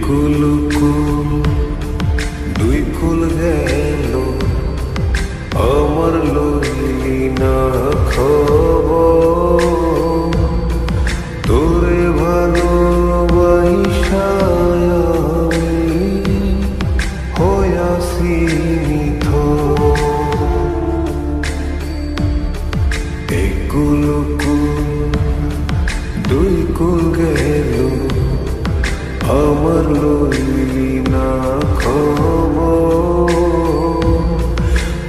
কুল দুই কুল গেল আমার লইলি না খবর তোরে ভালোবাসা হইয়াছি নিথর। এই কুল দুই কুল গেল আমার লইলি না খবর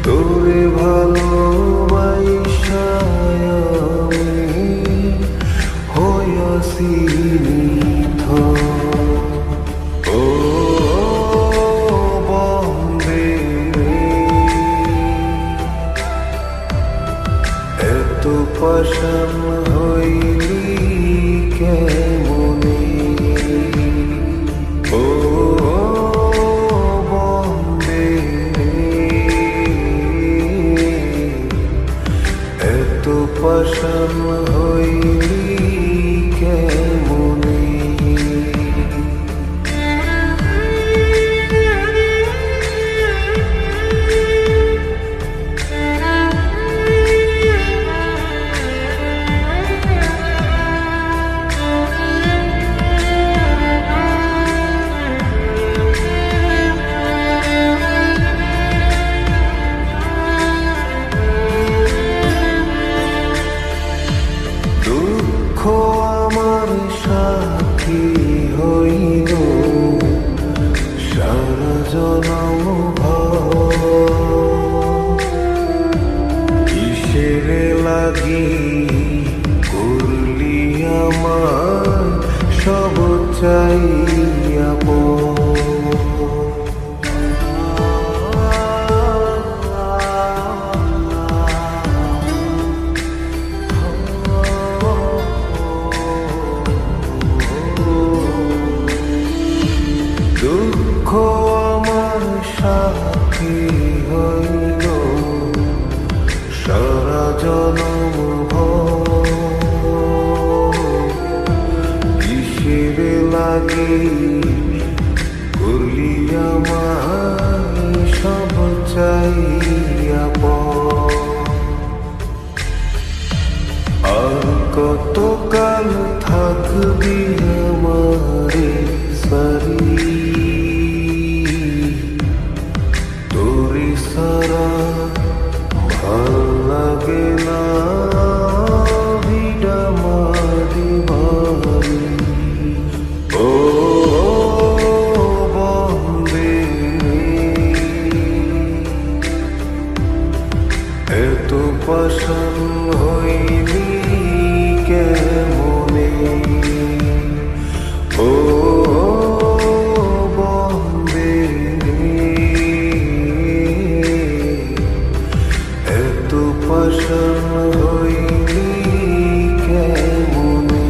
তোরে ভালোবাসা হইয়াছি নিথর। ও বন্দে এত পাষাণ হইলি কেমনে, ও বন্দে এত পাষাণ হইলি কেমনে। দুঃখ আমার সাথী হইল সারা জনম কিসের লাগি করলি আমার সব চাইয়া দুঃখ আমার সাথী হইল সারা জনম কিসের লাগি করলি আমার সব চাইয়া আর কতকাল থাকবি আমারে সারি তোরে সারা ভাল লাগে না ভিড়া মারি ভারি। ও বন্দে এত পাষাণ হইলি কেমনে, ও বন্দে এত পাষাণ হইলি কেমনে।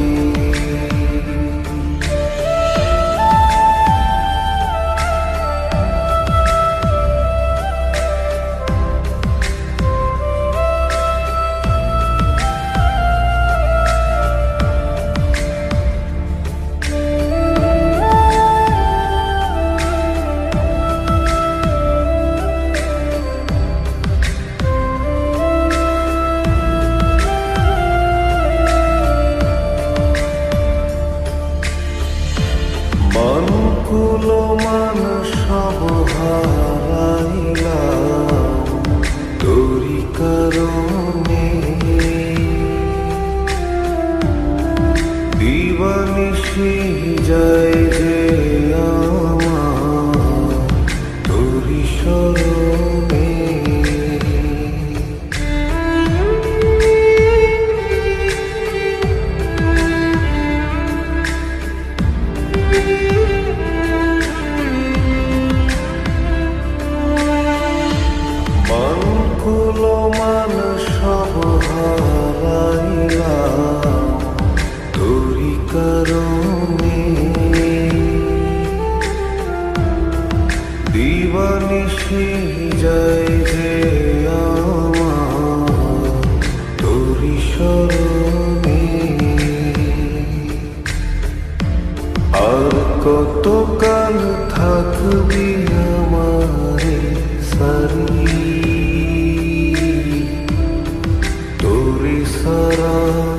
মান কুল মান সব হারাইলাম তোরি কারণে, দিবানিশি যায় যে আমার তোরি স্মরণে। আর কতকাল থাকবি আমারে সারি তোরে সারা